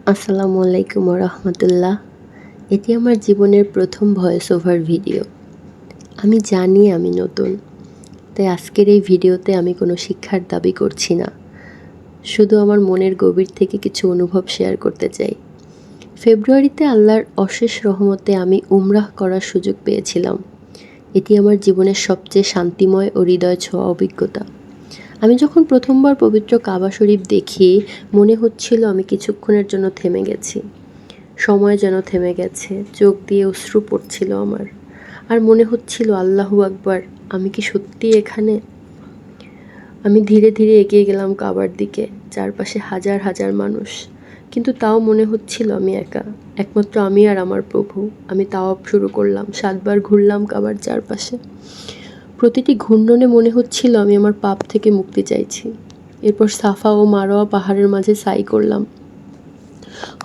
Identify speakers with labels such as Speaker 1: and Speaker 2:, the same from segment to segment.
Speaker 1: আসসালামু আলাইকুম রহমতুল্লাহ। এটি আমার জীবনের প্রথম ভয়েস ওভার ভিডিও। আমি জানি আমি নতুন, তাই আজকের এই ভিডিওতে আমি কোনো শিক্ষার দাবি করছি না, শুধু আমার মনের গভীর থেকে কিছু অনুভব শেয়ার করতে চাই। ফেব্রুয়ারিতে আল্লাহর অশেষ রহমতে আমি উমরাহ করার সুযোগ পেয়েছিলাম। এটি আমার জীবনের সবচেয়ে শান্তিময় ও হৃদয় ছোঁয়া অভিজ্ঞতা। আমি যখন প্রথমবার পবিত্র কাবা শরীফ দেখি, মনে হচ্ছিল আমি কিছুক্ষণের জন্য থেমে গেছি। সময় যেন থেমে গেছে, চোখ দিয়ে অশ্রু পড়ছিল আমার, আর মনে হচ্ছিল আল্লাহু আকবার, আমি কি সত্যি এখানে? আমি ধীরে ধীরে এগিয়ে গেলাম কাবার দিকে। চারপাশে হাজার হাজার মানুষ, কিন্তু তাও মনে হচ্ছিল আমি একা, একমাত্র আমি আর আমার প্রভু। আমি তাওয়াফ শুরু করলাম, 7 বার ঘুরলাম কাবার চারপাশে। প্রতিটি ঘূর্ণনে মনে হচ্ছিল আমি আমার পাপ থেকে মুক্তি চাইছি। এরপর সাফা ও মারোয়া পাহাড়ের মাঝে সাই করলাম।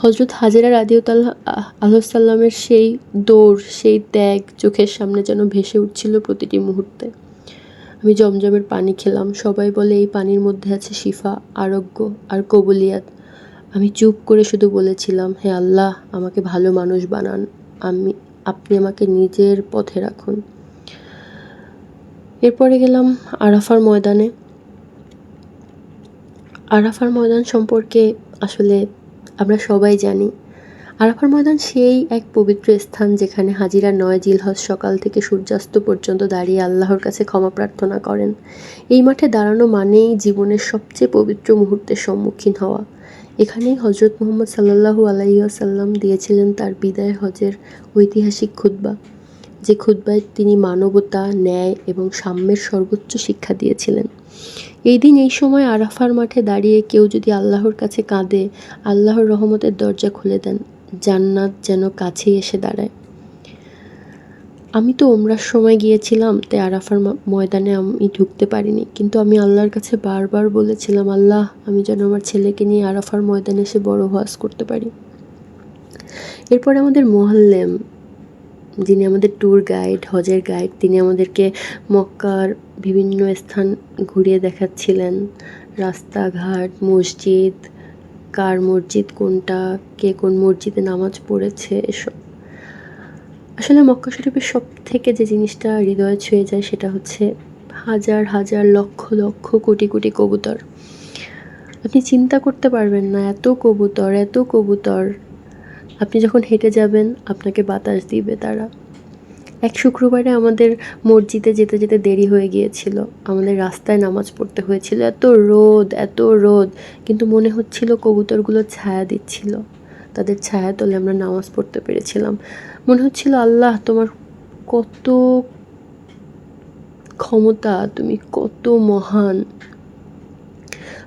Speaker 1: হজরত হাজেরা রাদিয়াল্লাহু আনহার সেই দৌড়, সেই ত্যাগ চোখের সামনে যেন ভেসে উঠছিল প্রতিটি মুহূর্তে। আমি জমজমের পানি খেলাম। সবাই বলে এই পানির মধ্যে আছে শিফা, আরোগ্য আর কবুলিয়াত। আমি চুপ করে শুধু বলেছিলাম, হে আল্লাহ, আমাকে ভালো মানুষ বানান, আপনি আমাকে নিজের পথে রাখুন। এরপরে গেলাম আরাফার ময়দানে। আরাফার ময়দান সম্পর্কে আসলে আমরা সবাই জানি। আরাফার ময়দান সেই এক পবিত্র স্থান যেখানে হাজিরা 9 জিলহজ সকাল থেকে সূর্যাস্ত পর্যন্ত দাঁড়িয়ে আল্লাহর কাছে ক্ষমা প্রার্থনা করেন। এই মাঠে দাঁড়ানো মানেই জীবনের সবচেয়ে পবিত্র মুহূর্তের সম্মুখীন হওয়া। এখানেই হজরত মুহাম্মদ সাল্লাল্লাহু আলাইহি ওয়াসাল্লাম দিয়েছিলেন তার বিদায় হজের ঐতিহাসিক খুতবা, যে খুতবায় তিনি মানবতা, ন্যায় এবং সাম্যের সর্বোচ্চ শিক্ষা দিয়েছিলেন। এই দিন এই সময় আরাফার মাঠে দাঁড়িয়ে কেউ যদি আল্লাহর কাছে কাঁদে, আল্লাহর রহমতের দরজা খুলে দেন, জান্নাত যেন কাছেই এসে দাঁড়ায়। আমি তো ওমরার সময় গিয়েছিলাম, তাই আরাফার ময়দানে আমি ঢুকতে পারিনি, কিন্তু আমি আল্লাহর কাছে বারবার বলেছিলাম, আল্লাহ, আমি যেন আমার ছেলেকে নিয়ে আরাফার ময়দানে এসে বড় ওয়াজ করতে পারি। এরপরে আমাদের মোহাল্লেম, যিনি আমাদের ট্যুর গাইড, হজের গাইড, তিনি আমাদেরকে মক্কার বিভিন্ন স্থান ঘুরিয়ে দেখাচ্ছিলেন। রাস্তাঘাট, মসজিদ, কার মসজিদ কোনটা, কে কোন মসজিদে নামাজ পড়েছে, এসব। আসলে মক্কা শরীফের সব থেকে যে জিনিসটা হৃদয়ে ছুঁয়ে যায় সেটা হচ্ছে হাজার হাজার লক্ষ লক্ষ কোটি কোটি কবুতর। আপনি চিন্তা করতে পারবেন না, এত কবুতর, এত কবুতর। আপনি যখন হেঁটে যাবেন আপনাকে বাতাস দিবে তারা। এক শুক্রবারে আমাদের মসজিদে যেতে যেতে দেরি হয়ে গিয়েছিল, আমাদের রাস্তায় নামাজ পড়তে হয়েছিল। এত রোদ, এত রোদ, কিন্তু মনে হচ্ছিল কবুতরগুলো ছায়া দিচ্ছিল। তাদের ছায়া তলে আমরা নামাজ পড়তে পেরেছিলাম। মনে হচ্ছিল, আল্লাহ, তোমার কত ক্ষমতা, তুমি কত মহান।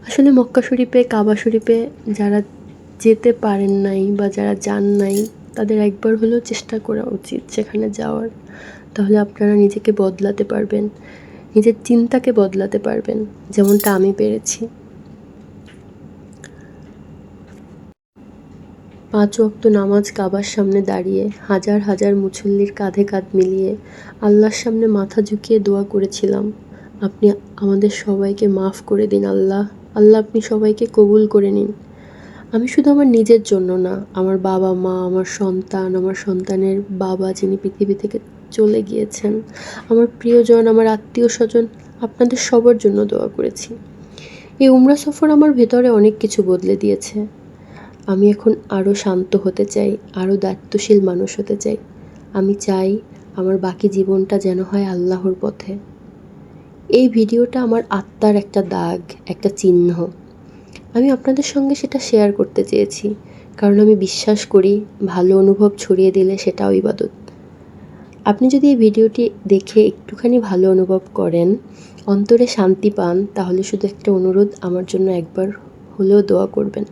Speaker 1: আসলে মক্কা শরীফে, কাবা শরীফে যারা যেতে পারেন নাই বা যারা যান নাই, তাদের একবার হলেও চেষ্টা করা উচিত সেখানে যাওয়ার। তাহলে আপনারা নিজেকে বদলাতে পারবেন, নিজের চিন্তাকে বদলাতে পারবেন, যেমনটা আমি পেরেছি। 5 ওয়াক্ত নামাজ কাবার সামনে দাঁড়িয়ে হাজার হাজার মুসল্লির কাঁধে কাঁধ মিলিয়ে আল্লাহর সামনে মাথা ঝুঁকিয়ে দোয়া করেছিলাম, আপনি আমাদের সবাইকে মাফ করে দিন আল্লাহ, আল্লাহ আপনি সবাইকে কবুল করে নিন। আমি শুধু আমার নিজের জন্য না, আমার বাবা মা, আমার সন্তান, আমার সন্তানের বাবা যিনি পৃথিবী থেকে চলে গিয়েছেন, আমার প্রিয়জন, আমার আত্মীয় স্বজন, আপনাদের সবার জন্য দোয়া করেছি। এই উমরা সফর আমার ভেতরে অনেক কিছু বদলে দিয়েছে। আমি এখন আরও শান্ত হতে চাই, আরও দায়িত্বশীল মানুষ হতে চাই। আমি চাই আমার বাকি জীবনটা যেন হয় আল্লাহর পথে। এই ভিডিওটা আমার আত্মার একটা দাগ, একটা চিহ্ন। আমি আপনাদের সঙ্গে সেটা শেয়ার করতে চেয়েছি, কারণ আমি বিশ্বাস করি ভালো অনুভব ছড়িয়ে দিলে সেটাও ইবাদত। আপনি যদি এই ভিডিওটি দেখে একটুখানি ভালো অনুভব করেন, অন্তরে শান্তি পান, তাহলে শুধু একটা অনুরোধ, আমার জন্য একবার হলেও দোয়া করবেন।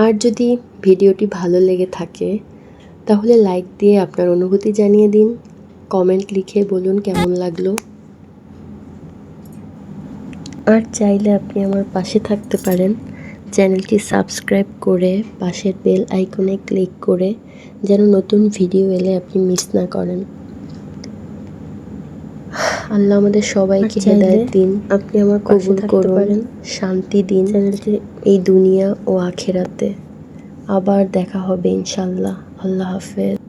Speaker 1: আর যদি ভিডিওটি ভালো লেগে থাকে তাহলে লাইক দিয়ে আপনার অনুভূতি জানিয়ে দিন, কমেন্ট লিখে বলুন কেমন লাগলো। আর চাইলে আপনি আমার পাশে থাকতে পারেন, চ্যানেলটি সাবস্ক্রাইব করে পাশের বেল আইকনে ক্লিক করে, যেন নতুন ভিডিও এলে আপনি মিস না করেন। আল্লাহ আমাদের সবাইকে হেদায়েত দিন, আপনি আমার কবুল করুন, শান্তি দিন। চ্যানেলটি এই দুনিয়া ও আখেরাতে। আবার দেখা হবে ইনশাল্লাহ। আল্লাহ হাফেজ।